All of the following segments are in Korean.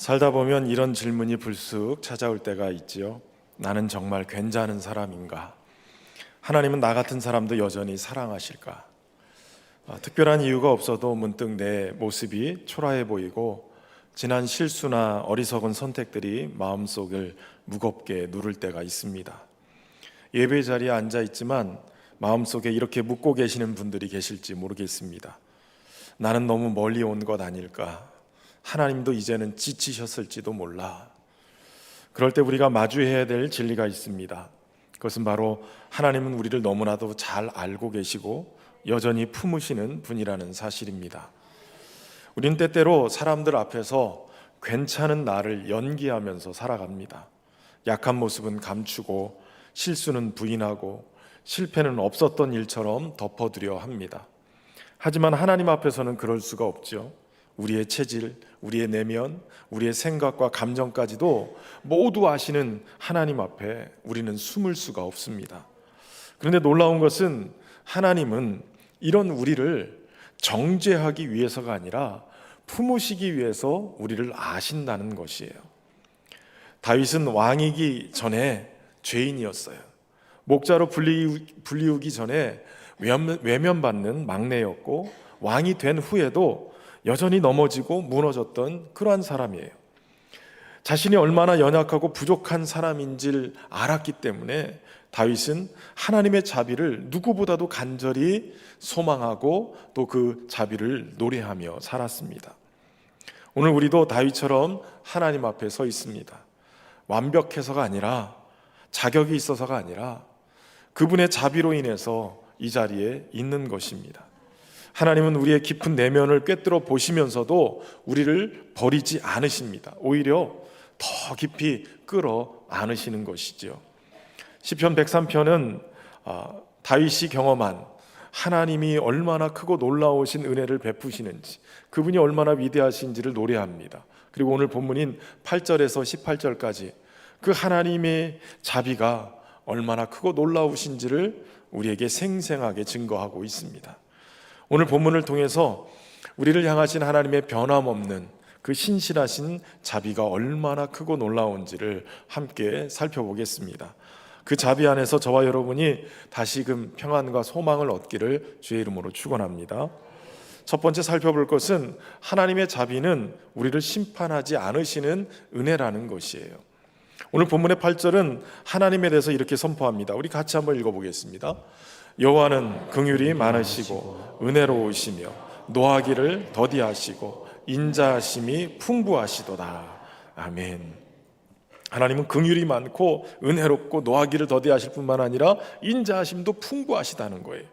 살다 보면 이런 질문이 불쑥 찾아올 때가 있지요. 나는 정말 괜찮은 사람인가? 하나님은 나 같은 사람도 여전히 사랑하실까? 특별한 이유가 없어도 문득 내 모습이 초라해 보이고 지난 실수나 어리석은 선택들이 마음속을 무겁게 누를 때가 있습니다. 예배 자리에 앉아 있지만 마음속에 이렇게 묻고 계시는 분들이 계실지 모르겠습니다. 나는 너무 멀리 온 것 아닐까? 하나님도 이제는 지치셨을지도 몰라. 그럴 때 우리가 마주해야 될 진리가 있습니다. 그것은 바로 하나님은 우리를 너무나도 잘 알고 계시고 여전히 품으시는 분이라는 사실입니다. 우린 때때로 사람들 앞에서 괜찮은 나를 연기하면서 살아갑니다. 약한 모습은 감추고 실수는 부인하고 실패는 없었던 일처럼 덮어두려 합니다. 하지만 하나님 앞에서는 그럴 수가 없죠. 우리의 체질, 우리의 내면, 우리의 생각과 감정까지도 모두 아시는 하나님 앞에 우리는 숨을 수가 없습니다. 그런데 놀라운 것은 하나님은 이런 우리를 정죄하기 위해서가 아니라 품으시기 위해서 우리를 아신다는 것이에요. 다윗은 왕이기 전에 죄인이었어요. 목자로 불리우기 전에 외면받는 막내였고 왕이 된 후에도 여전히 넘어지고 무너졌던 그러한 사람이에요. 자신이 얼마나 연약하고 부족한 사람인지를 알았기 때문에 다윗은 하나님의 자비를 누구보다도 간절히 소망하고 또 그 자비를 노래하며 살았습니다. 오늘 우리도 다윗처럼 하나님 앞에 서 있습니다. 완벽해서가 아니라 자격이 있어서가 아니라 그분의 자비로 인해서 이 자리에 있는 것입니다. 하나님은 우리의 깊은 내면을 꿰뚫어 보시면서도 우리를 버리지 않으십니다. 오히려 더 깊이 끌어 안으시는 것이죠. 시편 103편은 다윗이 경험한 하나님이 얼마나 크고 놀라우신 은혜를 베푸시는지, 그분이 얼마나 위대하신지를 노래합니다. 그리고 오늘 본문인 8절에서 18절까지 그 하나님의 자비가 얼마나 크고 놀라우신지를 우리에게 생생하게 증거하고 있습니다. 오늘 본문을 통해서 우리를 향하신 하나님의 변함없는 그 신실하신 자비가 얼마나 크고 놀라운지를 함께 살펴보겠습니다. 그 자비 안에서 저와 여러분이 다시금 평안과 소망을 얻기를 주의 이름으로 축원합니다. 첫 번째 살펴볼 것은 하나님의 자비는 우리를 심판하지 않으시는 은혜라는 것이에요. 오늘 본문의 8절은 하나님에 대해서 이렇게 선포합니다. 우리 같이 한번 읽어보겠습니다. 여호와는 긍휼이 많으시고 은혜로우시며 노하기를 더디하시고 인자하심이 풍부하시도다. 아멘. 하나님은 긍휼이 많고 은혜롭고 노하기를 더디하실 뿐만 아니라 인자하심도 풍부하시다는 거예요.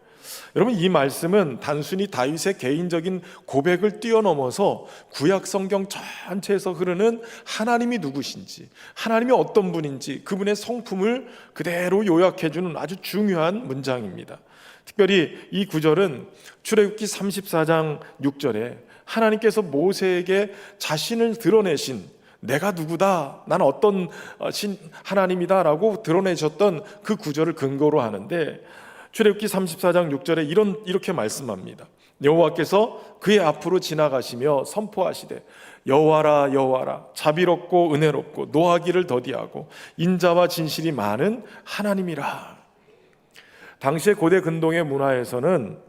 여러분, 이 말씀은 단순히 다윗의 개인적인 고백을 뛰어넘어서 구약 성경 전체에서 흐르는 하나님이 누구신지, 하나님이 어떤 분인지 그분의 성품을 그대로 요약해주는 아주 중요한 문장입니다. 특별히 이 구절은 출애굽기 34장 6절에 하나님께서 모세에게 자신을 드러내신, 내가 누구다, 나는 어떤 하나님이다 라고 드러내셨던 그 구절을 근거로 하는데, 출애굽기 34장 6절에 이렇게 말씀합니다. 여호와께서 그의 앞으로 지나가시며 선포하시되 여호와라 여호와라 자비롭고 은혜롭고 노하기를 더디하고 인자와 진실이 많은 하나님이라. 당시의 고대 근동의 문화에서는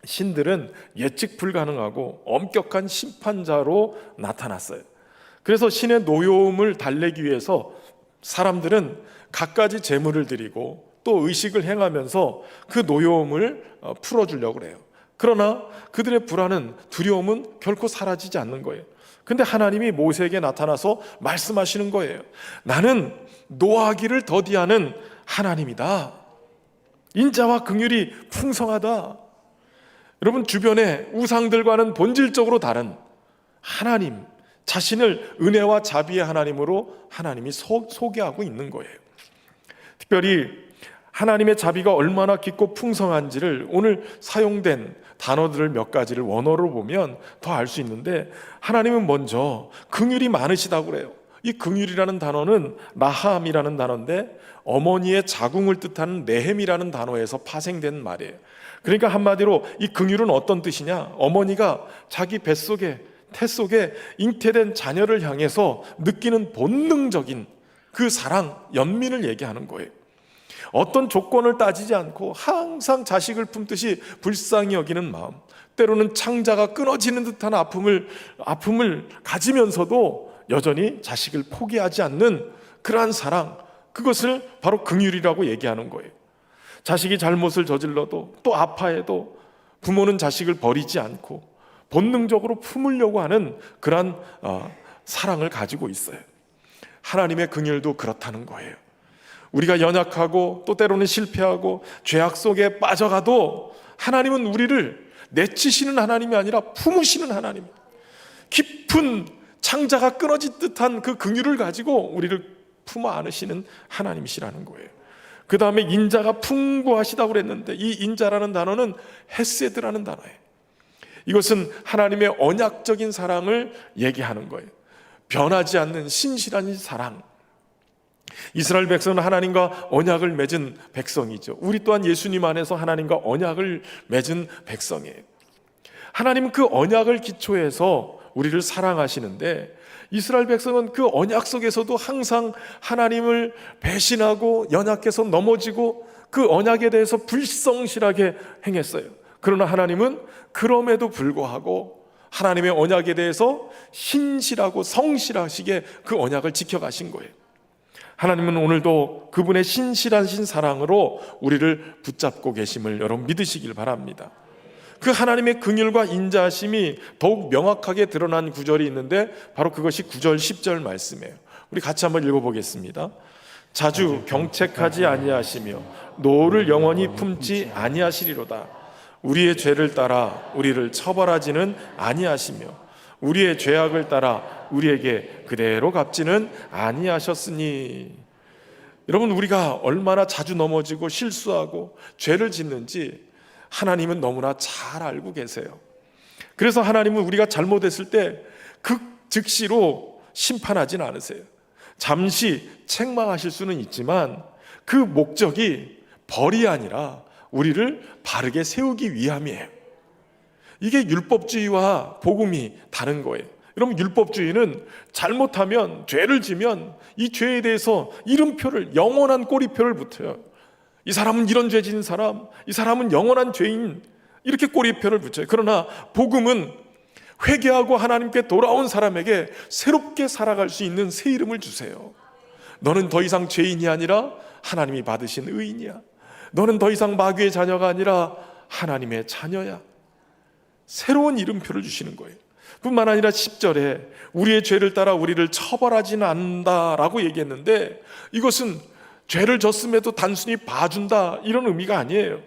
신들은 예측 불가능하고 엄격한 심판자로 나타났어요. 그래서 신의 노여움을 달래기 위해서 사람들은 갖가지 제물을 드리고 또 의식을 행하면서 그 노여움을 풀어주려고 그래요. 그러나 그들의 불안은, 두려움은 결코 사라지지 않는 거예요. 근데 하나님이 모세에게 나타나서 말씀하시는 거예요. 나는 노하기를 더디하는 하나님이다. 인자와 긍휼이 풍성하다. 여러분, 주변의 우상들과는 본질적으로 다른 하나님, 자신을 은혜와 자비의 하나님으로 하나님이 소개하고 있는 거예요. 특별히 하나님의 자비가 얼마나 깊고 풍성한지를 오늘 사용된 단어들을 몇 가지를 원어로 보면 더 알 수 있는데, 하나님은 먼저 긍휼이 많으시다고 그래요. 이 긍휼이라는 단어는 나함이라는 단어인데 어머니의 자궁을 뜻하는 네헴이라는 단어에서 파생된 말이에요. 그러니까 한마디로 이 긍휼은 어떤 뜻이냐? 어머니가 자기 뱃속에 태 속에 잉태된 자녀를 향해서 느끼는 본능적인 그 사랑, 연민을 얘기하는 거예요. 어떤 조건을 따지지 않고 항상 자식을 품듯이 불쌍히 여기는 마음, 때로는 창자가 끊어지는 듯한 아픔을 가지면서도 여전히 자식을 포기하지 않는 그러한 사랑, 그것을 바로 긍휼이라고 얘기하는 거예요. 자식이 잘못을 저질러도 또 아파해도 부모는 자식을 버리지 않고 본능적으로 품으려고 하는 그러한 사랑을 가지고 있어요. 하나님의 긍휼도 그렇다는 거예요. 우리가 연약하고 또 때로는 실패하고 죄악 속에 빠져가도 하나님은 우리를 내치시는 하나님이 아니라 품으시는 하나님, 깊은 창자가 끊어진 듯한 그 긍휼을 가지고 우리를 품어 안으시는 하나님이시라는 거예요. 그 다음에 인자가 풍부하시다고 그랬는데 이 인자라는 단어는 헤세드라는 단어예요. 이것은 하나님의 언약적인 사랑을 얘기하는 거예요. 변하지 않는 신실한 사랑. 이스라엘 백성은 하나님과 언약을 맺은 백성이죠. 우리 또한 예수님 안에서 하나님과 언약을 맺은 백성이에요. 하나님은 그 언약을 기초해서 우리를 사랑하시는데 이스라엘 백성은 그 언약 속에서도 항상 하나님을 배신하고 연약해서 넘어지고 그 언약에 대해서 불성실하게 행했어요. 그러나 하나님은 그럼에도 불구하고 하나님의 언약에 대해서 신실하고 성실하시게 그 언약을 지켜가신 거예요. 하나님은 오늘도 그분의 신실하신 사랑으로 우리를 붙잡고 계심을 여러분 믿으시길 바랍니다. 그 하나님의 긍휼과 인자하심이 더욱 명확하게 드러난 구절이 있는데 바로 그것이 9절 10절 말씀이에요. 우리 같이 한번 읽어보겠습니다. 자주 경책하지 아니하시며 노를 영원히 품지 아니하시리로다. 우리의 죄를 따라 우리를 처벌하지는 아니하시며 우리의 죄악을 따라 우리에게 그대로 갚지는 아니하셨으니. 여러분, 우리가 얼마나 자주 넘어지고 실수하고 죄를 짓는지 하나님은 너무나 잘 알고 계세요. 그래서 하나님은 우리가 잘못했을 때 즉시로 심판하진 않으세요. 잠시 책망하실 수는 있지만 그 목적이 벌이 아니라 우리를 바르게 세우기 위함이에요. 이게 율법주의와 복음이 다른 거예요. 여러분, 율법주의는 잘못하면, 죄를 지면 이 죄에 대해서 이름표를, 영원한 꼬리표를 붙여요. 이 사람은 이런 죄 지은 사람, 이 사람은 영원한 죄인, 이렇게 꼬리표를 붙여요. 그러나 복음은 회개하고 하나님께 돌아온 사람에게 새롭게 살아갈 수 있는 새 이름을 주세요. 너는 더 이상 죄인이 아니라 하나님이 받으신 의인이야. 너는 더 이상 마귀의 자녀가 아니라 하나님의 자녀야. 새로운 이름표를 주시는 거예요. 뿐만 아니라 10절에 우리의 죄를 따라 우리를 처벌하지는 않는다라고 얘기했는데 이것은 죄를 졌음에도 단순히 봐준다 이런 의미가 아니에요.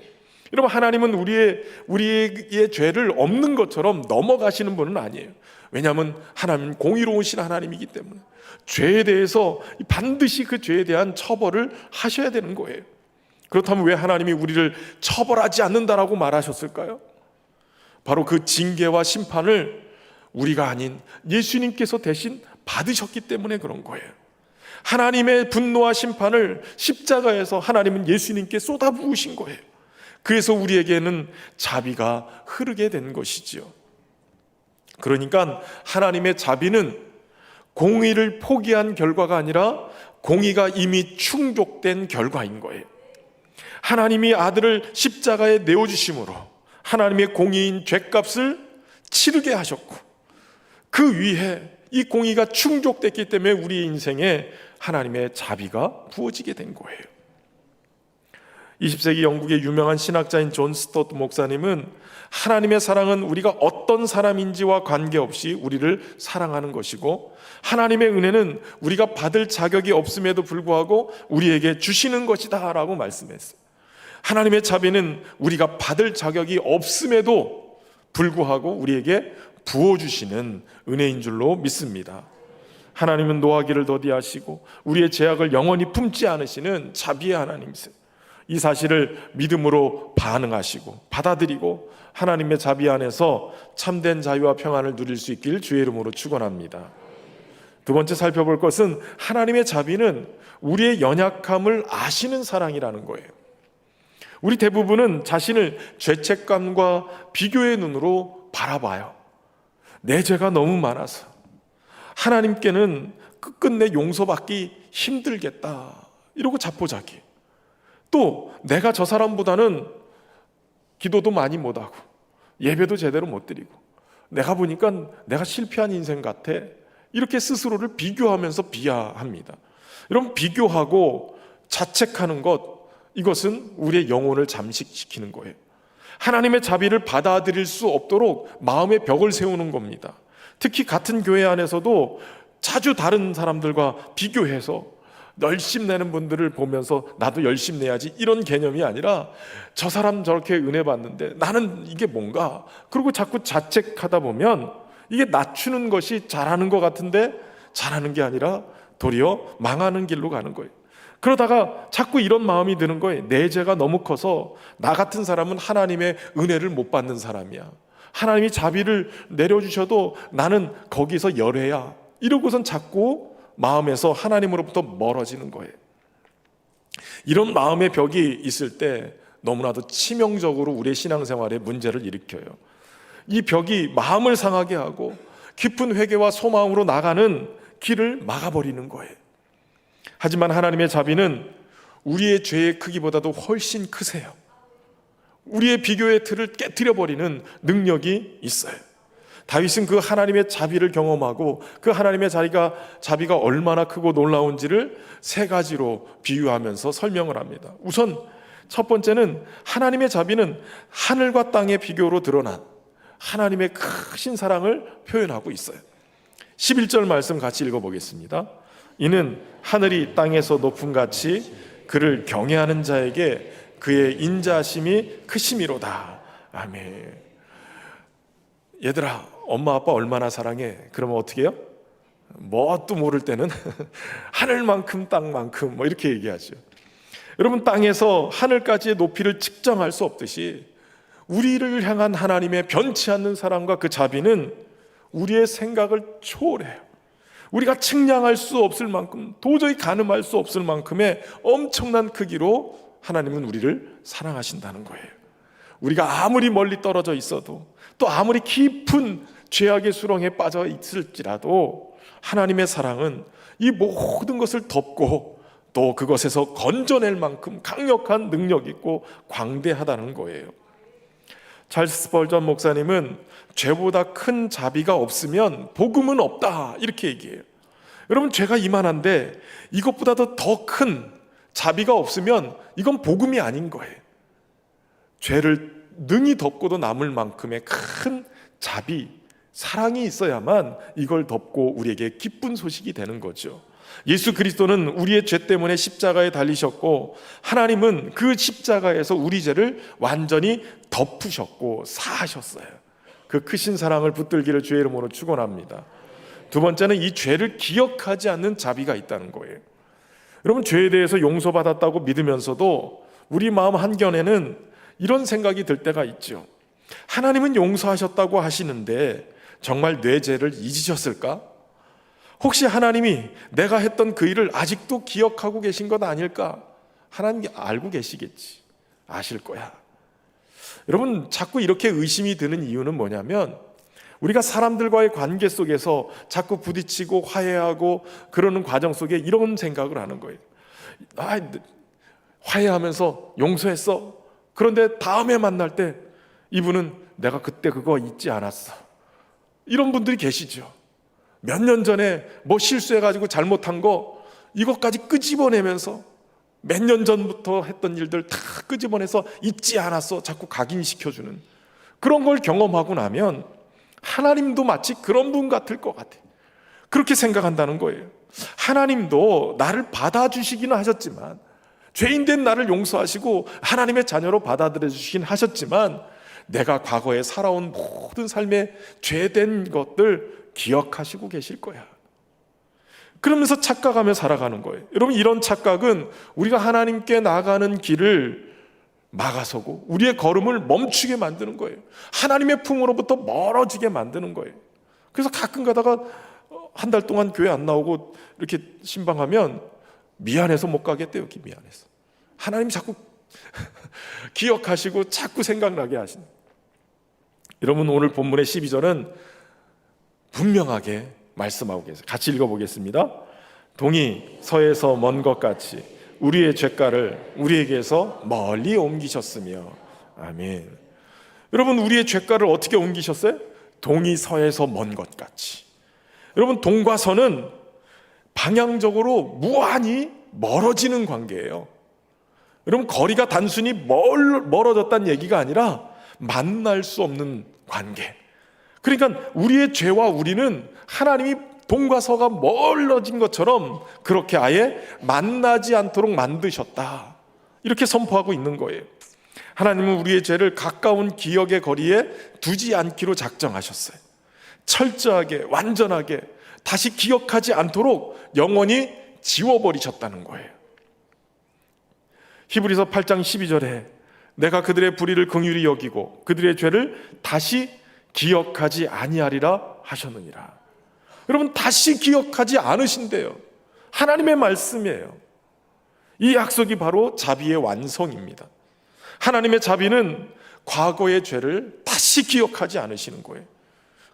여러분, 하나님은 우리의 죄를 없는 것처럼 넘어가시는 분은 아니에요. 왜냐하면 하나님은 공의로우신 하나님이기 때문에 죄에 대해서 반드시 그 죄에 대한 처벌을 하셔야 되는 거예요. 그렇다면 왜 하나님이 우리를 처벌하지 않는다라고 말하셨을까요? 바로 그 징계와 심판을 우리가 아닌 예수님께서 대신 받으셨기 때문에 그런 거예요. 하나님의 분노와 심판을 십자가에서 하나님은 예수님께 쏟아부으신 거예요. 그래서 우리에게는 자비가 흐르게 된 것이지요. 그러니까 하나님의 자비는 공의를 포기한 결과가 아니라 공의가 이미 충족된 결과인 거예요. 하나님이 아들을 십자가에 내어주심으로 하나님의 공의인 죄값을 치르게 하셨고 그 위에 이 공의가 충족됐기 때문에 우리의 인생에 하나님의 자비가 부어지게 된 거예요. 20세기 영국의 유명한 신학자인 존 스토트 목사님은 하나님의 사랑은 우리가 어떤 사람인지와 관계없이 우리를 사랑하는 것이고 하나님의 은혜는 우리가 받을 자격이 없음에도 불구하고 우리에게 주시는 것이다 라고 말씀했어요. 하나님의 자비는 우리가 받을 자격이 없음에도 불구하고 우리에게 부어주시는 은혜인 줄로 믿습니다. 하나님은 노하기를 더디하시고 우리의 죄악을 영원히 품지 않으시는 자비의 하나님이세요. 이 사실을 믿음으로 반응하시고 받아들이고 하나님의 자비 안에서 참된 자유와 평안을 누릴 수 있길 주의 이름으로 축원합니다. 두 번째 살펴볼 것은 하나님의 자비는 우리의 연약함을 아시는 사랑이라는 거예요. 우리 대부분은 자신을 죄책감과 비교의 눈으로 바라봐요. 내 죄가 너무 많아서 하나님께는 끝끝내 용서받기 힘들겠다 이러고 자포자기. 또 내가 저 사람보다는 기도도 많이 못하고 예배도 제대로 못 드리고 내가 보니까 내가 실패한 인생 같아 이렇게 스스로를 비교하면서 비하합니다. 여러분, 비교하고 자책하는 것, 이것은 우리의 영혼을 잠식시키는 거예요. 하나님의 자비를 받아들일 수 없도록 마음의 벽을 세우는 겁니다. 특히 같은 교회 안에서도 자주 다른 사람들과 비교해서 열심내는 분들을 보면서 나도 열심내야지 이런 개념이 아니라 저 사람 저렇게 은혜 받는데 나는 이게 뭔가, 그리고 자꾸 자책하다 보면 이게 낮추는 것이 잘하는 것 같은데 잘하는 게 아니라 도리어 망하는 길로 가는 거예요. 그러다가 자꾸 이런 마음이 드는 거예요. 내 죄가 너무 커서 나 같은 사람은 하나님의 은혜를 못 받는 사람이야. 하나님이 자비를 내려주셔도 나는 거기서 열애야. 이러고선 자꾸 마음에서 하나님으로부터 멀어지는 거예요. 이런 마음의 벽이 있을 때 너무나도 치명적으로 우리의 신앙생활에 문제를 일으켜요. 이 벽이 마음을 상하게 하고 깊은 회개와 소망으로 나가는 길을 막아버리는 거예요. 하지만 하나님의 자비는 우리의 죄의 크기보다도 훨씬 크세요. 우리의 비교의 틀을 깨트려버리는 능력이 있어요. 다윗은 그 하나님의 자비를 경험하고 그 하나님의 자비가 얼마나 크고 놀라운지를 세 가지로 비유하면서 설명을 합니다. 우선 첫 번째는 하나님의 자비는 하늘과 땅의 비교로 드러난 하나님의 크신 사랑을 표현하고 있어요. 11절 말씀 같이 읽어보겠습니다. 이는 하늘이 땅에서 높음같이 그를 경외하는 자에게 그의 인자심이 크심이로다. 아멘. 얘들아, 엄마 아빠 얼마나 사랑해? 그러면 어떻게 해요? 뭣도 모를 때는 하늘만큼 땅만큼 뭐 이렇게 얘기하죠. 여러분, 땅에서 하늘까지의 높이를 측정할 수 없듯이 우리를 향한 하나님의 변치 않는 사랑과 그 자비는 우리의 생각을 초월해요. 우리가 측량할 수 없을 만큼, 도저히 가늠할 수 없을 만큼의 엄청난 크기로 하나님은 우리를 사랑하신다는 거예요. 우리가 아무리 멀리 떨어져 있어도, 또 아무리 깊은 죄악의 수렁에 빠져 있을지라도 하나님의 사랑은 이 모든 것을 덮고 또 그것에서 건져낼 만큼 강력한 능력 있고 광대하다는 거예요. 찰스 스펄전 목사님은 죄보다 큰 자비가 없으면 복음은 없다 이렇게 얘기해요. 여러분, 죄가 이만한데 이것보다도 더 큰 자비가 없으면 이건 복음이 아닌 거예요. 죄를 능히 덮고도 남을 만큼의 큰 자비, 사랑이 있어야만 이걸 덮고 우리에게 기쁜 소식이 되는 거죠. 예수 그리스도는 우리의 죄 때문에 십자가에 달리셨고 하나님은 그 십자가에서 우리 죄를 완전히 덮으셨고 사하셨어요. 그 크신 사랑을 붙들기를 주의 이름으로 축원합니다. 두 번째는 이 죄를 기억하지 않는 자비가 있다는 거예요. 여러분, 죄에 대해서 용서받았다고 믿으면서도 우리 마음 한켠에는 이런 생각이 들 때가 있죠. 하나님은 용서하셨다고 하시는데 정말 내 죄를 잊으셨을까? 혹시 하나님이 내가 했던 그 일을 아직도 기억하고 계신 것 아닐까? 하나님이 알고 계시겠지. 아실 거야. 여러분, 자꾸 이렇게 의심이 드는 이유는 뭐냐면 우리가 사람들과의 관계 속에서 자꾸 부딪히고 화해하고 그러는 과정 속에 이런 생각을 하는 거예요. 화해하면서 용서했어. 그런데 다음에 만날 때 이분은 내가 그때 그거 잊지 않았어. 이런 분들이 계시죠. 몇 년 전에 뭐 실수해가지고 잘못한 거 이것까지 끄집어내면서 몇 년 전부터 했던 일들 다 끄집어내서 잊지 않았어 자꾸 각인시켜주는 그런 걸 경험하고 나면 하나님도 마치 그런 분 같을 것 같아. 그렇게 생각한다는 거예요. 하나님도 나를 받아주시기는 하셨지만, 죄인된 나를 용서하시고 하나님의 자녀로 받아들여 주시긴 하셨지만 내가 과거에 살아온 모든 삶의 죄된 것들 기억하시고 계실 거야. 그러면서 착각하며 살아가는 거예요. 여러분, 이런 착각은 우리가 하나님께 나가는 길을 막아서고 우리의 걸음을 멈추게 만드는 거예요. 하나님의 품으로부터 멀어지게 만드는 거예요. 그래서 가끔 가다가 한 달 동안 교회 안 나오고 이렇게 신방하면 미안해서 못 가겠대요. 미안해서. 하나님 자꾸 기억하시고 자꾸 생각나게 하시는. 여러분, 오늘 본문의 12절은 분명하게 말씀하고 계세요. 같이 읽어보겠습니다. 동이 서에서 먼 것 같이 우리의 죄가를 우리에게서 멀리 옮기셨으며. 아멘. 여러분, 우리의 죄가를 어떻게 옮기셨어요? 동이 서에서 먼 것 같이. 여러분, 동과 서는 방향적으로 무한히 멀어지는 관계예요. 여러분, 거리가 단순히 멀어졌다는 얘기가 아니라 만날 수 없는 관계. 그러니까 우리의 죄와 우리는 하나님이 동과 서가 멀어진 것처럼 그렇게 아예 만나지 않도록 만드셨다, 이렇게 선포하고 있는 거예요. 하나님은 우리의 죄를 가까운 기억의 거리에 두지 않기로 작정하셨어요. 철저하게, 완전하게 다시 기억하지 않도록 영원히 지워버리셨다는 거예요. 히브리서 8장 12절에 내가 그들의 불의를 긍휼히 여기고 그들의 죄를 다시 기억하지 아니하리라 하셨느니라. 여러분, 다시 기억하지 않으신대요. 하나님의 말씀이에요. 이 약속이 바로 자비의 완성입니다. 하나님의 자비는 과거의 죄를 다시 기억하지 않으시는 거예요.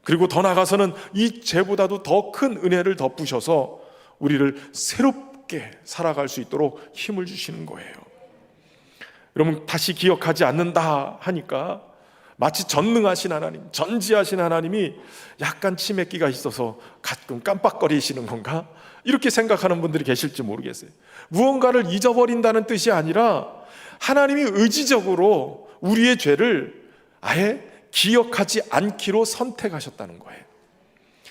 그리고 더 나아가서는 이 죄보다도 더 큰 은혜를 덧부셔서 우리를 새롭게 살아갈 수 있도록 힘을 주시는 거예요. 여러분, 다시 기억하지 않는다 하니까 마치 전능하신 하나님, 전지하신 하나님이 약간 치매기가 있어서 가끔 깜빡거리시는 건가? 이렇게 생각하는 분들이 계실지 모르겠어요. 무언가를 잊어버린다는 뜻이 아니라 하나님이 의지적으로 우리의 죄를 아예 기억하지 않기로 선택하셨다는 거예요.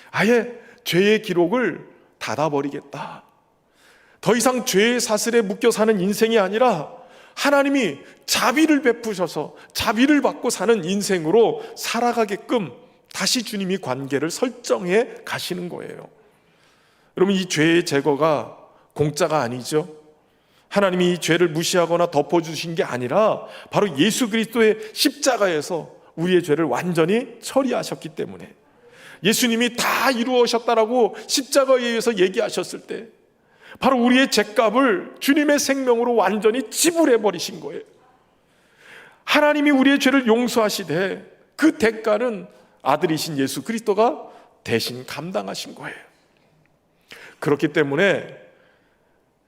아예 죄의 기록을 닫아버리겠다. 더 이상 죄의 사슬에 묶여 사는 인생이 아니라 하나님이 자비를 베푸셔서 자비를 받고 사는 인생으로 살아가게끔 다시 주님이 관계를 설정해 가시는 거예요. 여러분, 이 죄의 제거가 공짜가 아니죠. 하나님이 이 죄를 무시하거나 덮어주신 게 아니라 바로 예수 그리스도의 십자가에서 우리의 죄를 완전히 처리하셨기 때문에, 예수님이 다 이루어졌다라고 십자가에 의해서 얘기하셨을 때 바로 우리의 죄값을 주님의 생명으로 완전히 지불해 버리신 거예요. 하나님이 우리의 죄를 용서하시되 그 대가는 아들이신 예수 그리스도가 대신 감당하신 거예요. 그렇기 때문에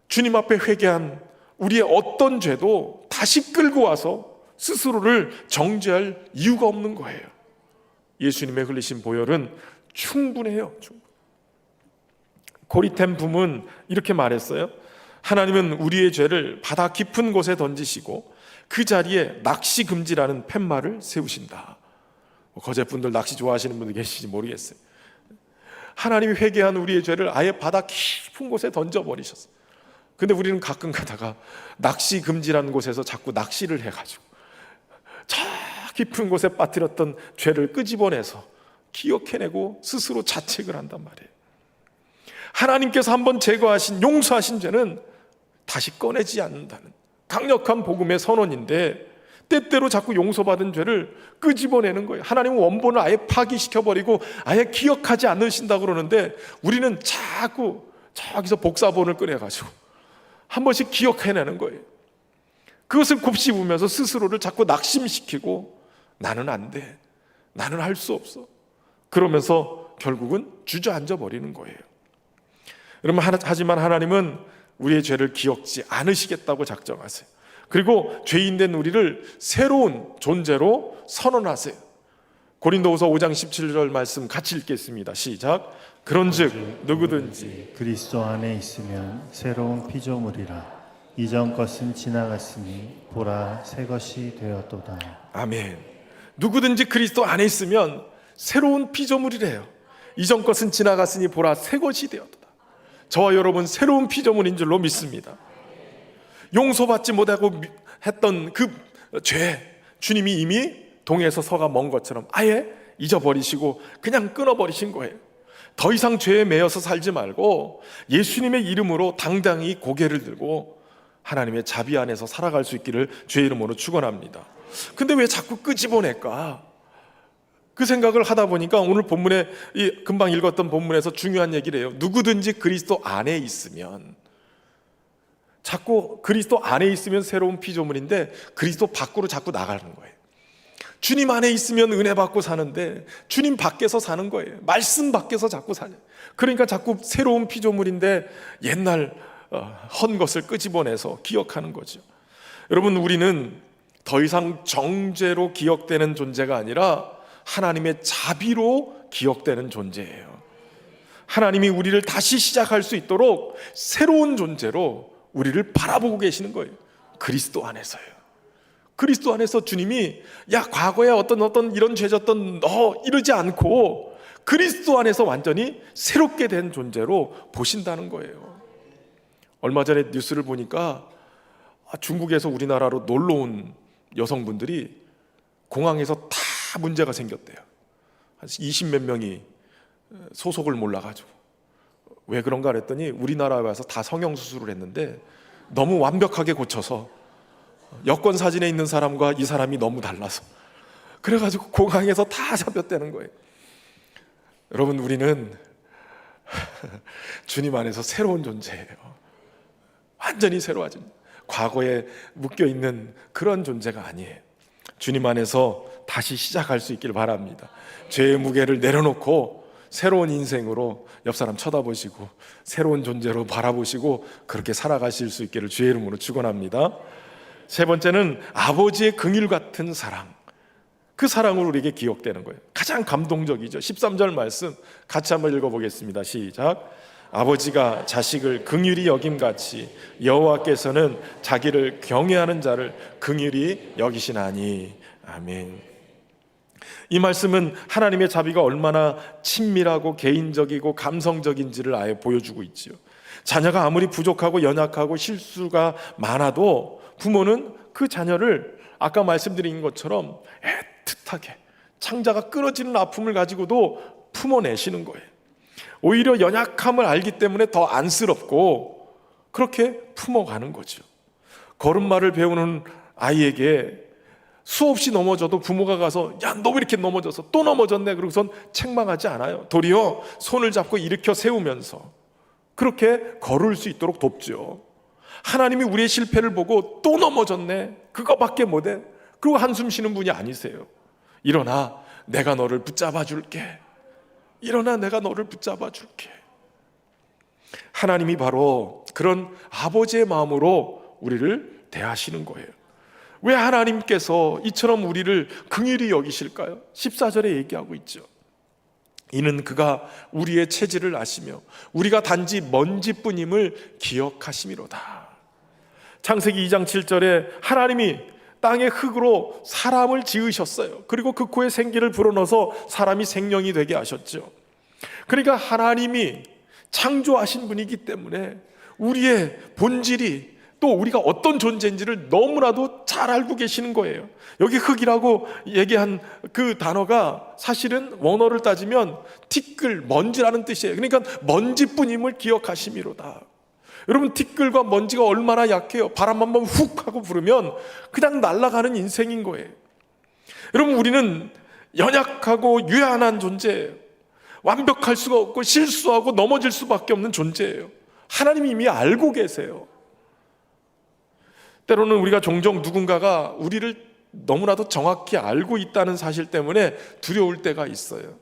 주님 앞에 회개한 우리의 어떤 죄도 다시 끌고 와서 스스로를 정죄할 이유가 없는 거예요. 예수님의 흘리신 보혈은 충분해요. 고리템 부문 이렇게 말했어요. 하나님은 우리의 죄를 바다 깊은 곳에 던지시고 그 자리에 낚시 금지라는 팻말을 세우신다. 거제분들 낚시 좋아하시는 분들 계시지 모르겠어요. 하나님이 회개한 우리의 죄를 아예 바다 깊은 곳에 던져버리셨어요. 근데 우리는 가끔 가다가 낚시 금지라는 곳에서 자꾸 낚시를 해가지고 저 깊은 곳에 빠뜨렸던 죄를 끄집어내서 기억해내고 스스로 자책을 한단 말이에요. 하나님께서 한번 제거하신, 용서하신 죄는 다시 꺼내지 않는다는 강력한 복음의 선언인데, 때때로 자꾸 용서받은 죄를 끄집어내는 거예요. 하나님은 원본을 아예 파기시켜버리고 아예 기억하지 않으신다고 그러는데 우리는 자꾸 저기서 복사본을 꺼내가지고 한 번씩 기억해내는 거예요. 그것을 곱씹으면서 스스로를 자꾸 낙심시키고 나는 안 돼, 나는 할 수 없어, 그러면서 결국은 주저앉아 버리는 거예요. 여러분, 하지만 하나님은 우리의 죄를 기억지 않으시겠다고 작정하세요. 그리고 죄인된 우리를 새로운 존재로 선언하세요. 고린도후서 5장 17절 말씀 같이 읽겠습니다. 시작. 그런즉 누구든지 그리스도 안에 있으면 새로운 피조물이라. 이전 것은 지나갔으니 보라 새 것이 되었도다. 아멘. 누구든지 그리스도 안에 있으면 새로운 피조물이래요. 이전 것은 지나갔으니 보라 새 것이 되었도다. 저와 여러분 새로운 피조물인 줄로 믿습니다. 용서받지 못하고 했던 그 죄, 주님이 이미 동에서 서가 먼 것처럼 아예 잊어버리시고 그냥 끊어버리신 거예요. 더 이상 죄에 매여서 살지 말고 예수님의 이름으로 당당히 고개를 들고 하나님의 자비 안에서 살아갈 수 있기를 주의 이름으로 축원합니다. 근데 왜 자꾸 끄집어낼까? 그 생각을 하다 보니까 오늘 본문에, 이 금방 읽었던 본문에서 중요한 얘기를 해요. 누구든지 그리스도 안에 있으면, 자꾸 그리스도 안에 있으면 새로운 피조물인데 그리스도 밖으로 자꾸 나가는 거예요. 주님 안에 있으면 은혜 받고 사는데 주님 밖에서 사는 거예요. 말씀 밖에서 자꾸 사요. 그러니까 자꾸 새로운 피조물인데 옛날 헌 것을 끄집어내서 기억하는 거죠. 여러분, 우리는 더 이상 정죄로 기억되는 존재가 아니라 하나님의 자비로 기억되는 존재예요. 하나님이 우리를 다시 시작할 수 있도록 새로운 존재로 우리를 바라보고 계시는 거예요. 그리스도 안에서요. 그리스도 안에서 주님이 과거에 어떤 이런 죄졌던 너 이러지 않고 그리스도 안에서 완전히 새롭게 된 존재로 보신다는 거예요. 얼마 전에 뉴스를 보니까 중국에서 우리나라로 놀러 온 여성분들이 공항에서 다 문제가 생겼대요. 한 20몇 명이 소속을 몰라가지고. 왜 그런가 그랬더니 우리나라에 와서 다 성형수술을 했는데 너무 완벽하게 고쳐서 여권 사진에 있는 사람과 이 사람이 너무 달라서 그래가지고 공항에서 다 잡혔다는 거예요. 여러분, 우리는 주님 안에서 새로운 존재예요. 완전히 새로워진, 과거에 묶여있는 그런 존재가 아니에요. 주님 안에서 다시 시작할 수 있길 바랍니다. 죄의 무게를 내려놓고 새로운 인생으로 옆 사람 쳐다보시고 새로운 존재로 바라보시고 그렇게 살아가실 수 있기를 주의 이름으로 축원합니다. 세 번째는 아버지의 긍휼 같은 사랑. 그 사랑으로 우리에게 기억되는 거예요. 가장 감동적이죠. 13절 말씀 같이 한번 읽어보겠습니다. 시작. 아버지가 자식을 긍휼히 여김같이 여호와께서는 자기를 경외하는 자를 긍휼히 여기시나니. 아멘. 이 말씀은 하나님의 자비가 얼마나 친밀하고 개인적이고 감성적인지를 아예 보여주고 있지요. 자녀가 아무리 부족하고 연약하고 실수가 많아도 부모는 그 자녀를 아까 말씀드린 것처럼 애틋하게 창자가 끊어지는 아픔을 가지고도 품어내시는 거예요. 오히려 연약함을 알기 때문에 더 안쓰럽고 그렇게 품어가는 거죠. 걸음마를 배우는 아이에게 수없이 넘어져도 부모가 가서 야, 너 왜 이렇게 넘어져서 또 넘어졌네 그러고선 책망하지 않아요. 도리어 손을 잡고 일으켜 세우면서 그렇게 걸을 수 있도록 돕죠. 하나님이 우리의 실패를 보고 또 넘어졌네, 그거밖에 못해, 그리고 한숨 쉬는 분이 아니세요. 일어나, 내가 너를 붙잡아 줄게. 일어나, 내가 너를 붙잡아 줄게. 하나님이 바로 그런 아버지의 마음으로 우리를 대하시는 거예요. 왜 하나님께서 이처럼 우리를 긍휼히 여기실까요? 14절에 얘기하고 있죠. 이는 그가 우리의 체질을 아시며 우리가 단지 먼지뿐임을 기억하심이로다. 창세기 2장 7절에 하나님이 땅의 흙으로 사람을 지으셨어요. 그리고 그 코에 생기를 불어넣어서 사람이 생명이 되게 하셨죠. 그러니까 하나님이 창조하신 분이기 때문에 우리의 본질이, 또 우리가 어떤 존재인지를 너무나도 잘 알고 계시는 거예요. 여기 흙이라고 얘기한 그 단어가 사실은 원어를 따지면 티끌, 먼지라는 뜻이에요. 그러니까 먼지뿐임을 기억하심이로다. 여러분, 티끌과 먼지가 얼마나 약해요. 바람 한번 훅 하고 부르면 그냥 날아가는 인생인 거예요. 여러분, 우리는 연약하고 유한한 존재예요. 완벽할 수가 없고 실수하고 넘어질 수밖에 없는 존재예요. 하나님이 이미 알고 계세요. 때로는 우리가 종종 누군가가 우리를 너무나도 정확히 알고 있다는 사실 때문에 두려울 때가 있어요.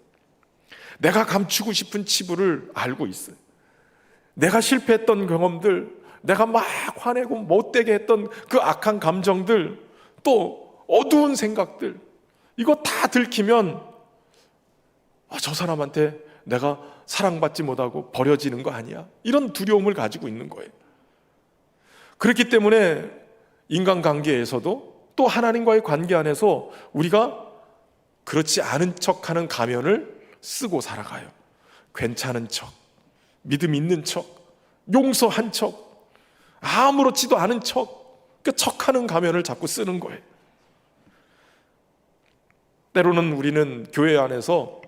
내가 감추고 싶은 치부를 알고 있어요. 내가 실패했던 경험들, 내가 막 화내고 못되게 했던 그 악한 감정들, 또 어두운 생각들, 이거 다 들키면 저 사람한테 내가 사랑받지 못하고 버려지는 거 아니야? 이런 두려움을 가지고 있는 거예요. 그렇기 때문에 인간관계에서도 또 하나님과의 관계 안에서 우리가 그렇지 않은 척하는 가면을 쓰고 살아가요. 괜찮은 척, 믿음 있는 척, 용서한 척, 아무렇지도 않은 척, 그 척하는 가면을 자꾸 쓰는 거예요. 때로는 우리는 교회 안에서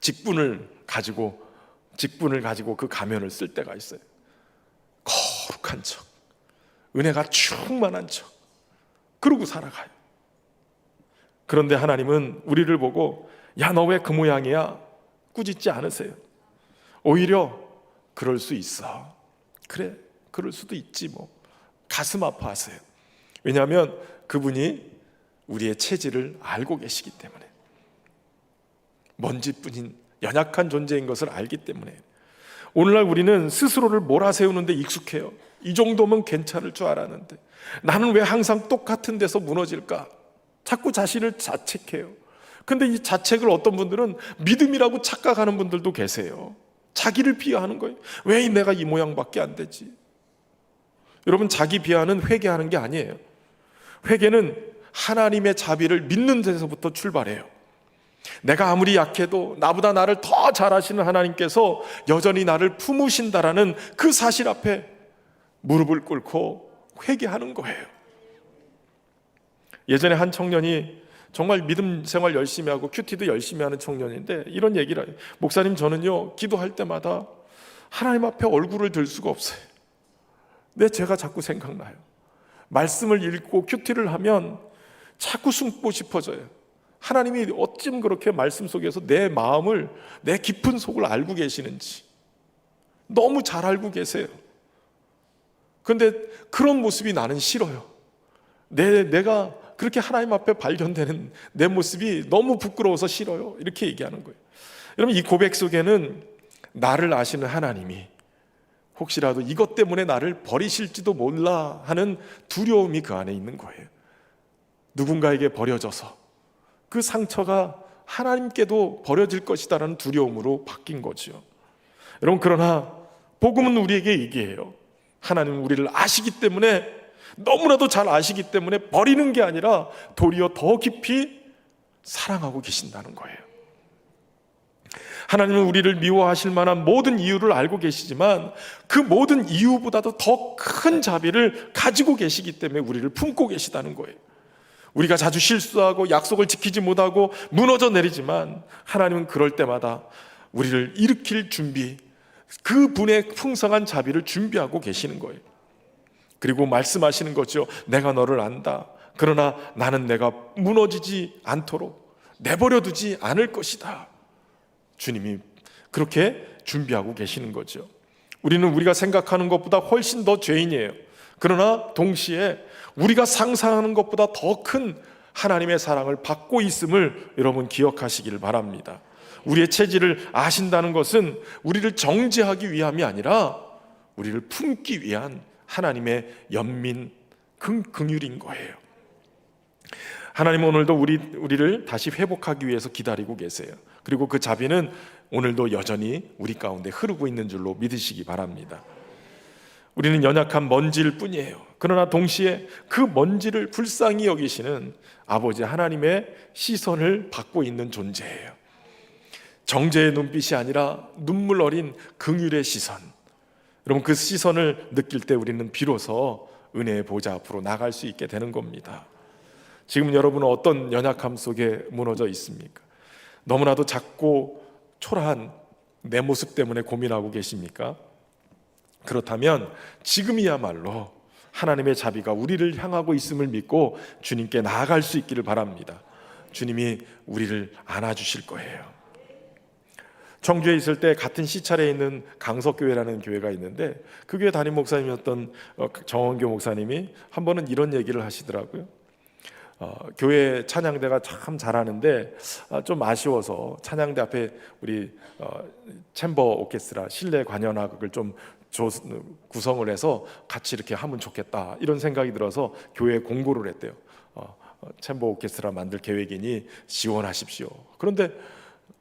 직분을 가지고 그 가면을 쓸 때가 있어요. 거룩한 척, 은혜가 충만한 척, 그러고 살아가요. 그런데 하나님은 우리를 보고 야, 너 왜 그 모양이야? 꾸짖지 않으세요. 오히려 그럴 수 있어. 그래, 그럴 수도 있지 뭐. 가슴 아파하세요. 왜냐하면 그분이 우리의 체질을 알고 계시기 때문에, 먼지뿐인 연약한 존재인 것을 알기 때문에 오늘날 우리는 스스로를 몰아세우는데 익숙해요. 이 정도면 괜찮을 줄 알았는데 나는 왜 항상 똑같은 데서 무너질까? 자꾸 자신을 자책해요. 근데 이 자책을 어떤 분들은 믿음이라고 착각하는 분들도 계세요. 자기를 비하하는 거예요. 왜 내가 이 모양밖에 안 되지? 여러분, 자기 비하는 회개하는 게 아니에요. 회개는 하나님의 자비를 믿는 데서부터 출발해요. 내가 아무리 약해도 나보다 나를 더 잘하시는 하나님께서 여전히 나를 품으신다라는 그 사실 앞에 무릎을 꿇고 회개하는 거예요. 예전에 한 청년이 정말 믿음 생활 열심히 하고 큐티도 열심히 하는 청년인데 이런 얘기를 해요. 목사님, 저는요 기도할 때마다 하나님 앞에 얼굴을 들 수가 없어요. 제가 자꾸 생각나요. 말씀을 읽고 큐티를 하면 자꾸 숨고 싶어져요. 하나님이 어쩜 그렇게 말씀 속에서 내 마음을, 내 깊은 속을 알고 계시는지 너무 잘 알고 계세요. 그런데 그런 모습이 나는 싫어요. 내가 그렇게 하나님 앞에 발견되는 내 모습이 너무 부끄러워서 싫어요. 이렇게 얘기하는 거예요. 여러분, 이 고백 속에는 나를 아시는 하나님이 혹시라도 이것 때문에 나를 버리실지도 몰라 하는 두려움이 그 안에 있는 거예요. 누군가에게 버려져서 그 상처가 하나님께도 버려질 것이다라는 두려움으로 바뀐 거죠. 여러분, 그러나 복음은 우리에게 얘기해요. 하나님은 우리를 아시기 때문에, 너무나도 잘 아시기 때문에 버리는 게 아니라 도리어 더 깊이 사랑하고 계신다는 거예요. 하나님은 우리를 미워하실 만한 모든 이유를 알고 계시지만 그 모든 이유보다도 더 큰 자비를 가지고 계시기 때문에 우리를 품고 계시다는 거예요. 우리가 자주 실수하고 약속을 지키지 못하고 무너져 내리지만 하나님은 그럴 때마다 우리를 일으킬 준비, 그 분의 풍성한 자비를 준비하고 계시는 거예요. 그리고 말씀하시는 거죠. 내가 너를 안다. 그러나 나는 내가 무너지지 않도록 내버려 두지 않을 것이다. 주님이 그렇게 준비하고 계시는 거죠. 우리는 우리가 생각하는 것보다 훨씬 더 죄인이에요. 그러나 동시에 우리가 상상하는 것보다 더 큰 하나님의 사랑을 받고 있음을 여러분 기억하시길 바랍니다. 우리의 체질을 아신다는 것은 우리를 정죄하기 위함이 아니라 우리를 품기 위한 하나님의 연민, 긍휼인 거예요. 하나님은 오늘도 우리를 다시 회복하기 위해서 기다리고 계세요. 그리고 그 자비는 오늘도 여전히 우리 가운데 흐르고 있는 줄로 믿으시기 바랍니다. 우리는 연약한 먼지일 뿐이에요. 그러나 동시에 그 먼지를 불쌍히 여기시는 아버지 하나님의 시선을 받고 있는 존재예요. 정죄의 눈빛이 아니라 눈물 어린 긍휼의 시선. 여러분, 그 시선을 느낄 때 우리는 비로소 은혜의 보좌 앞으로 나갈 수 있게 되는 겁니다. 지금 여러분은 어떤 연약함 속에 무너져 있습니까? 너무나도 작고 초라한 내 모습 때문에 고민하고 계십니까? 그렇다면 지금이야말로 하나님의 자비가 우리를 향하고 있음을 믿고 주님께 나아갈 수 있기를 바랍니다. 주님이 우리를 안아주실 거예요. 청주에 있을 때 같은 시찰에 있는 강석교회라는 교회가 있는데 그 교회 담임 목사님이었던 정원교 목사님이 한 번은 이런 얘기를 하시더라고요. 교회 찬양대가 참 잘하는데 좀 아쉬워서 찬양대 앞에 우리 챔버 오케스트라 실내 관현악을 좀 구성을 해서 같이 이렇게 하면 좋겠다, 이런 생각이 들어서 교회에 공고를 했대요. 챔버 오케스트라 만들 계획이니 지원하십시오. 그런데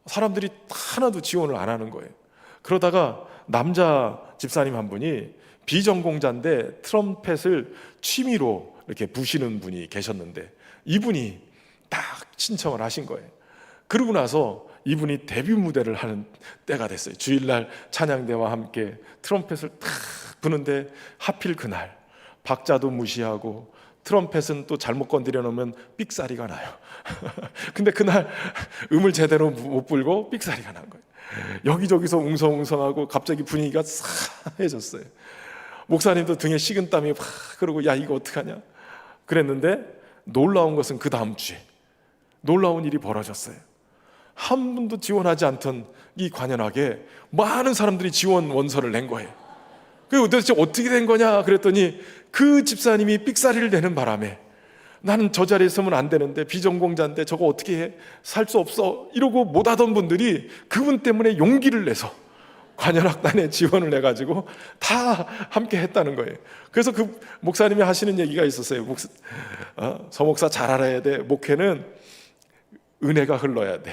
사람들이 하나도 지원을 안 하는 거예요. 그러다가 남자 집사님 한 분이 비전공자인데 트럼펫을 취미로 이렇게 부시는 분이 계셨는데 이분이 딱 신청을 하신 거예요. 그러고 나서 이분이 데뷔 무대를 하는 때가 됐어요. 주일날 찬양대와 함께 트럼펫을 탁 부는데 하필 그날 박자도 무시하고 트럼펫은 또 잘못 건드려 놓으면 삑사리가 나요. 근데 그날 음을 제대로 못 불고 삑사리가 난 거예요. 여기저기서 웅성웅성하고 갑자기 분위기가 싸해졌어요. 목사님도 등에 식은땀이 팍 흐르고 야 이거 어떡하냐 그랬는데 놀라운 것은 그 다음 주에 놀라운 일이 벌어졌어요. 한 분도 지원하지 않던 이 관현악에 많은 사람들이 지원 원서를 낸 거예요. 그리고 도대체 어떻게 된 거냐 그랬더니 그 집사님이 삑사리를 내는 바람에 나는 저 자리에 있으면 안 되는데, 비전공자인데 저거 어떻게 해? 살 수 없어. 이러고 못하던 분들이 그분 때문에 용기를 내서 관현악단에 지원을 해가지고 다 함께 했다는 거예요. 그래서 그 목사님이 하시는 얘기가 있었어요. 서목사 잘 알아야 돼. 목회는 은혜가 흘러야 돼.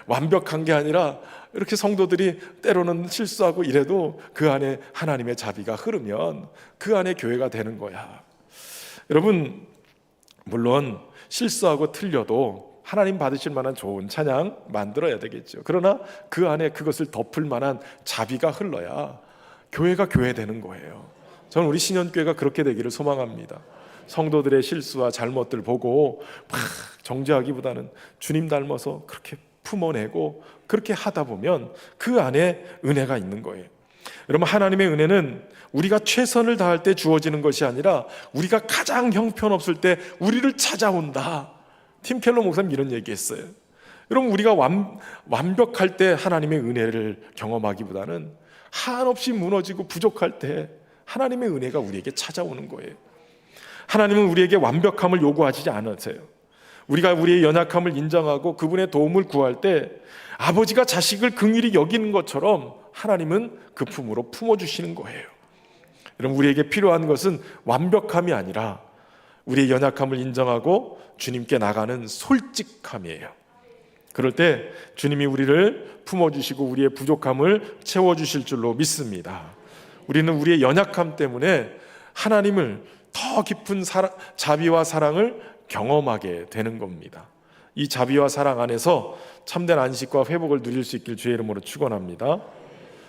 완벽한 게 아니라 이렇게 성도들이 때로는 실수하고 이래도 그 안에 하나님의 자비가 흐르면 그 안에 교회가 되는 거야. 여러분, 물론 실수하고 틀려도 하나님 받으실 만한 좋은 찬양 만들어야 되겠죠. 그러나 그 안에 그것을 덮을 만한 자비가 흘러야 교회가 교회 되는 거예요. 저는 우리 신현교회가 그렇게 되기를 소망합니다. 성도들의 실수와 잘못들 보고 막 정죄하기보다는 주님 닮아서 그렇게 품어내고 그렇게 하다 보면 그 안에 은혜가 있는 거예요. 여러분, 하나님의 은혜는 우리가 최선을 다할 때 주어지는 것이 아니라 우리가 가장 형편없을 때 우리를 찾아온다. 팀 켈러 목사님 이런 얘기했어요. 여러분, 우리가 완벽할 때 하나님의 은혜를 경험하기보다는 한없이 무너지고 부족할 때 하나님의 은혜가 우리에게 찾아오는 거예요. 하나님은 우리에게 완벽함을 요구하지 않으세요. 우리가 우리의 연약함을 인정하고 그분의 도움을 구할 때 아버지가 자식을 긍휼히 여기는 것처럼 하나님은 그 품으로 품어주시는 거예요. 여러분, 우리에게 필요한 것은 완벽함이 아니라 우리의 연약함을 인정하고 주님께 나가는 솔직함이에요. 그럴 때 주님이 우리를 품어주시고 우리의 부족함을 채워주실 줄로 믿습니다. 우리는 우리의 연약함 때문에 하나님을 더 깊은 자비와 사랑을 경험하게 되는 겁니다. 이 자비와 사랑 안에서 참된 안식과 회복을 누릴 수 있길 주의 이름으로 축원합니다.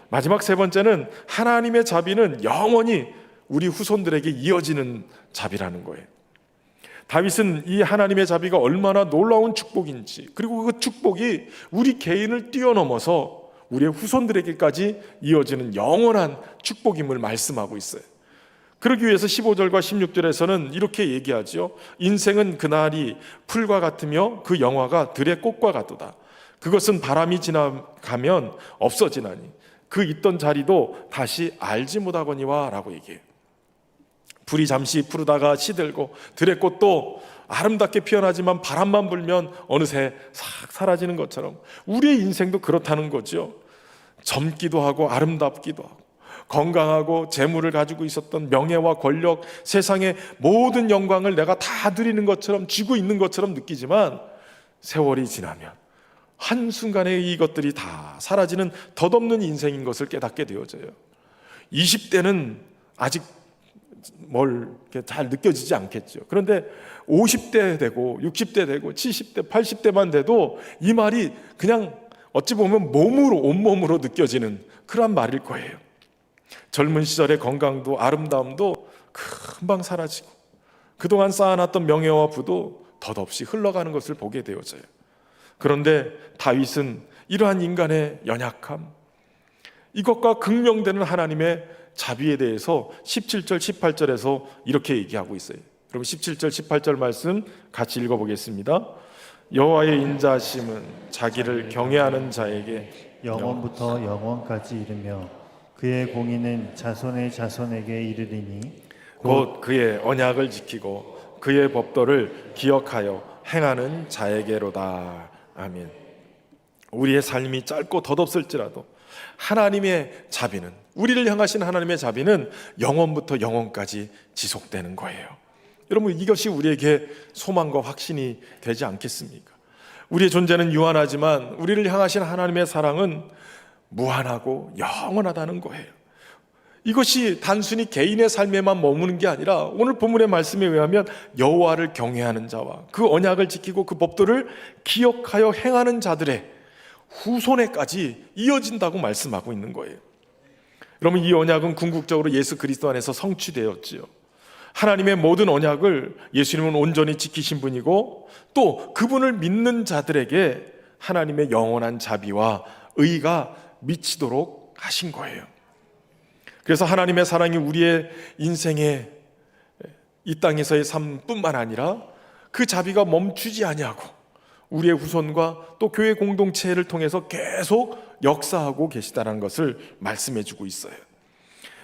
마지막 세 번째는 하나님의 자비는 영원히 우리 후손들에게 이어지는 자비라는 거예요. 다윗은 이 하나님의 자비가 얼마나 놀라운 축복인지, 그리고 그 축복이 우리 개인을 뛰어넘어서 우리의 후손들에게까지 이어지는 영원한 축복임을 말씀하고 있어요. 그러기 위해서 15절과 16절에서는 이렇게 얘기하죠. 인생은 그날이 풀과 같으며 그 영화가 들의 꽃과 같도다. 그것은 바람이 지나가면 없어지나니 그 있던 자리도 다시 알지 못하거니와 라고 얘기해요. 불이 잠시 푸르다가 시들고 들의 꽃도 아름답게 피어나지만 바람만 불면 어느새 싹 사라지는 것처럼 우리의 인생도 그렇다는 거죠. 젊기도 하고 아름답기도 하고 건강하고 재물을 가지고 있었던 명예와 권력, 세상의 모든 영광을 내가 다 누리는 것처럼 쥐고 있는 것처럼 느끼지만 세월이 지나면 한순간에 이것들이 다 사라지는 덧없는 인생인 것을 깨닫게 되어져요. 20대는 아직 뭘 잘 느껴지지 않겠죠. 그런데 50대 되고 60대 되고 70대, 80대만 돼도 이 말이 그냥 어찌 보면 몸으로, 온몸으로 느껴지는 그런 말일 거예요. 젊은 시절의 건강도 아름다움도 금방 사라지고 그동안 쌓아놨던 명예와 부도 덧없이 흘러가는 것을 보게 되어져요. 그런데 다윗은 이러한 인간의 연약함, 이것과 극명되는 하나님의 자비에 대해서 17절, 18절에서 이렇게 얘기하고 있어요. 여러분 17절, 18절 말씀 같이 읽어보겠습니다. 여호와의 인자하심은 자기를 경외하는 자에게 영원부터 영원까지 이르며 그의 공의는 자손의 자손에게 이르리니 곧 그의 언약을 지키고 그의 법도를 기억하여 행하는 자에게로다. 아멘. 우리의 삶이 짧고 덧없을지라도 하나님의 자비는, 우리를 향하신 하나님의 자비는 영원부터 영원까지 지속되는 거예요. 여러분, 이것이 우리에게 소망과 확신이 되지 않겠습니까? 우리의 존재는 유한하지만 우리를 향하신 하나님의 사랑은 무한하고 영원하다는 거예요. 이것이 단순히 개인의 삶에만 머무는 게 아니라 오늘 본문의 말씀에 의하면 여호와를 경외하는 자와 그 언약을 지키고 그 법도를 기억하여 행하는 자들의 후손에까지 이어진다고 말씀하고 있는 거예요. 여러분, 이 언약은 궁극적으로 예수 그리스도 안에서 성취되었지요. 하나님의 모든 언약을 예수님은 온전히 지키신 분이고 또 그분을 믿는 자들에게 하나님의 영원한 자비와 의가 미치도록 하신 거예요. 그래서 하나님의 사랑이 우리의 인생의 이 땅에서의 삶뿐만 아니라 그 자비가 멈추지 아니하고 우리의 후손과 또 교회 공동체를 통해서 계속 역사하고 계시다는 것을 말씀해 주고 있어요.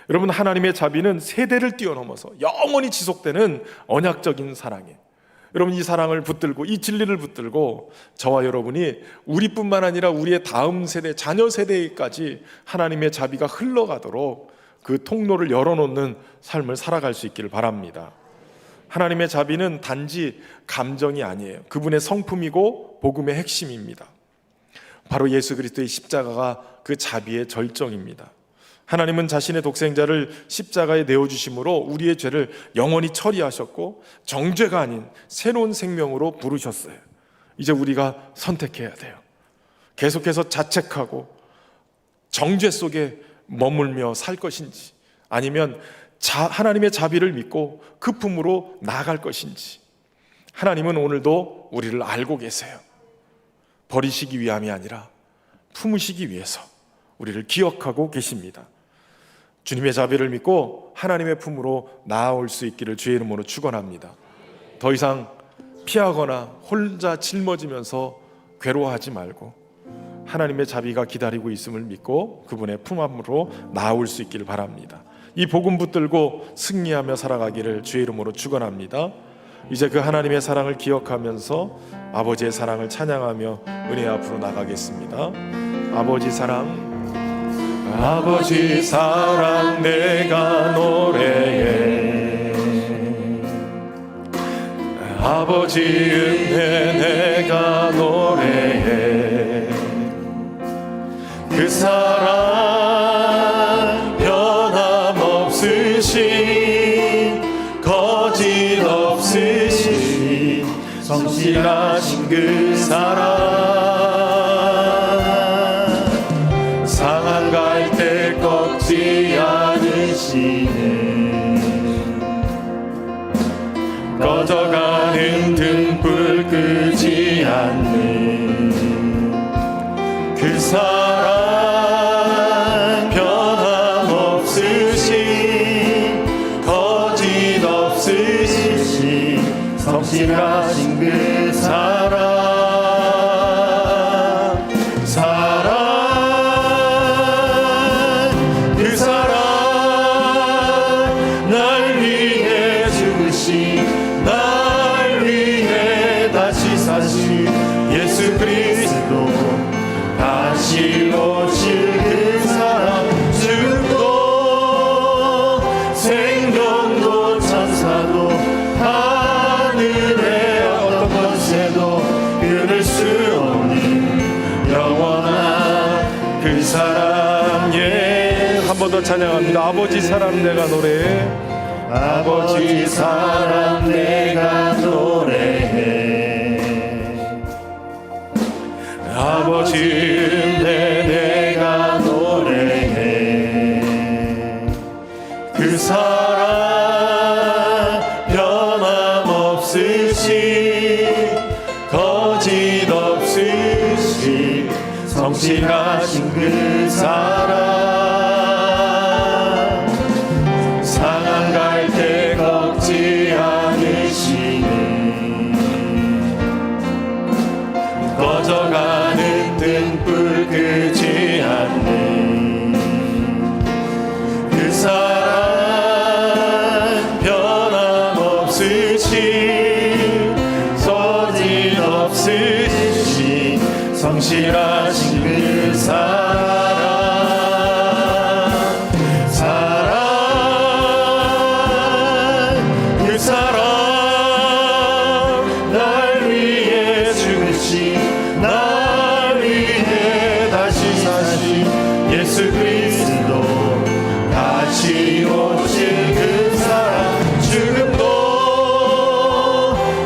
여러분, 하나님의 자비는 세대를 뛰어넘어서 영원히 지속되는 언약적인 사랑이에요. 여러분, 이 사랑을 붙들고 이 진리를 붙들고 저와 여러분이 우리뿐만 아니라 우리의 다음 세대, 자녀 세대까지 하나님의 자비가 흘러가도록 그 통로를 열어놓는 삶을 살아갈 수 있기를 바랍니다. 하나님의 자비는 단지 감정이 아니에요. 그분의 성품이고 복음의 핵심입니다. 바로 예수 그리스도의 십자가가 그 자비의 절정입니다. 하나님은 자신의 독생자를 십자가에 내어주심으로 우리의 죄를 영원히 처리하셨고 정죄가 아닌 새로운 생명으로 부르셨어요. 이제 우리가 선택해야 돼요. 계속해서 자책하고 정죄 속에 머물며 살 것인지, 아니면 하나님의 자비를 믿고 그 품으로 나아갈 것인지. 하나님은 오늘도 우리를 알고 계세요. 버리시기 위함이 아니라 품으시기 위해서 우리를 기억하고 계십니다. 주님의 자비를 믿고 하나님의 품으로 나아올 수 있기를 주의 이름으로 축원합니다. 더 이상 피하거나 혼자 짊어지면서 괴로워하지 말고 하나님의 자비가 기다리고 있음을 믿고 그분의 품 안으로 나아올 수 있기를 바랍니다. 이 복음 붙들고 승리하며 살아가기를 주의 이름으로 축원합니다. 이제 그 하나님의 사랑을 기억하면서 아버지의 사랑을 찬양하며 은혜 앞으로 나가겠습니다. 아버지 사랑, 아버지 사랑 내가 노래해, 아버지 은혜 내가 노래해. 그 사랑 변함없으신, 거짓 없으신 성실하신 그 사랑, 상한 갈대 꺾지 않으시는, 꺼져가는 등불 끄지 않는 그 사랑, 변함없으신, 거짓 없으신 성실하신 그 사랑, 그 사랑, 날 위해 죽으신, 날 위해 다시 사신 예수 그리스도, 다시 오실 그 사랑, 죽음도 생명도 천사도 하늘의 어떤 권세도 끊을 수 없는 영원한 그 사랑. 예, 한 번 더 찬양합니다. 아버지 사랑 내가 노래해, 아버지 사랑 내가 노래해, 아버지 은혜 내가 노래해. 그 사랑 변함없으신, 거짓 없으신 성실하신 그 사랑, 상한 갈대 꺾지 않으시는, 꺼져가는 등불 끄지 않는 그 사랑, 변함없으신, 거짓 없으신 성실하신 그 사랑, 그 사랑, 날 위해 죽으신, 날 위해 다시 사신 예수 그리스도, 다시 오실 그 사랑, 죽음도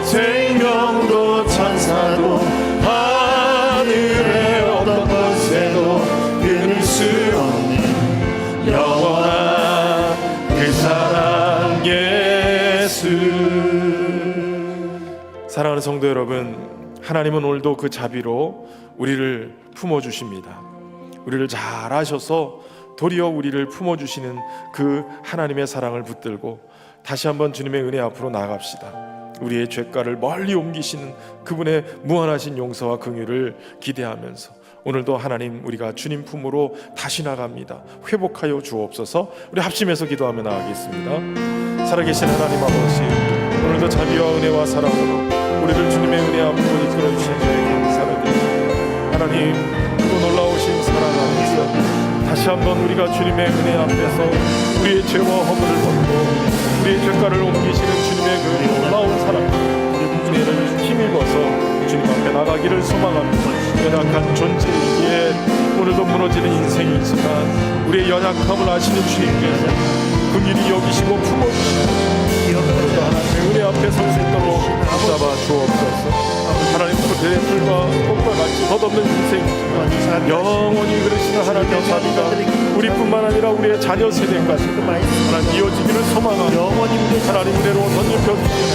생명도 천사도 하늘의 어떤 것에도 끊을 수 없는 영원한 그 사랑 예수. 사랑하는 성도 여러분, 하나님은 오늘도 그 자비로 우리를 품어주십니다. 우리를 잘 아셔서 도리어 우리를 품어주시는 그 하나님의 사랑을 붙들고 다시 한번 주님의 은혜 앞으로 나아갑시다. 우리의 죄가를 멀리 옮기시는 그분의 무한하신 용서와 긍휼을 기대하면서 오늘도 하나님, 우리가 주님 품으로 다시 나갑니다. 회복하여 주옵소서. 우리 합심해서 기도하며 나가겠습니다. 살아계신 하나님 아버지, 오늘도 자비와 은혜와 사랑으로 우리를 주님의 은혜 앞으로 이끌어 주시는 데 감사를 드립니다. 하나님, 또 놀라우신 사랑 안에서 다시 한번 우리가 주님의 은혜 앞에서 우리의 죄와 허물을 벗고 우리의 죄가를 옮기시는 주님의 그 놀라운 사랑, 은혜를 힘입어서 주님 앞에 나가기를 소망합니다. 연약한 존재이기에 오늘도 무너지는 인생이 있지만 우리의 연약함을 아시는 주님께서 긍휼히 여기시고 품어주시고 오늘도 하나님의 은혜 앞에 설 수 있도록 붙잡아 주옵소서. 하나님, 그들의 풀과 꽃과 같이 덧없는 인생이지만 영원히 그러시는 하나님의 자비가 우리뿐만 아니라 우리의 자녀 세대까지 하나님 이어지기를 소망하며 하나님 은혜로 던져펴 주시는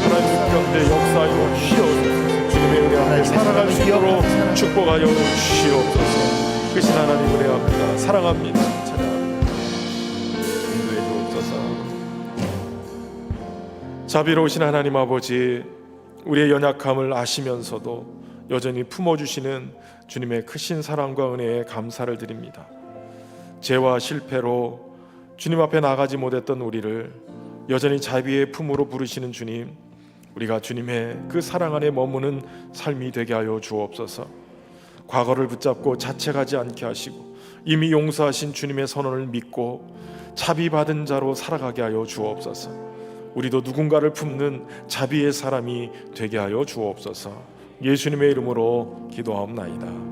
하나님 가운데 역사하여 주시옵소서. 주님의 은혜 앞에 살아갈 수 있도록 축복하여 주시옵소서. 크신 하나님 은혜 앞에 사랑합니다. 찬양합니다. 인도해 주옵소서. 자비로우신 하나님 아버지, 우리의 연약함을 아시면서도 여전히 품어주시는 주님의 크신 사랑과 은혜에 감사를 드립니다. 죄와 실패로 주님 앞에 나가지 못했던 우리를 여전히 자비의 품으로 부르시는 주님, 우리가 주님의 그 사랑 안에 머무는 삶이 되게 하여 주옵소서. 과거를 붙잡고 자책하지 않게 하시고 이미 용서하신 주님의 선언을 믿고 자비받은 자로 살아가게 하여 주옵소서. 우리도 누군가를 품는 자비의 사람이 되게 하여 주옵소서. 예수님의 이름으로 기도하옵나이다.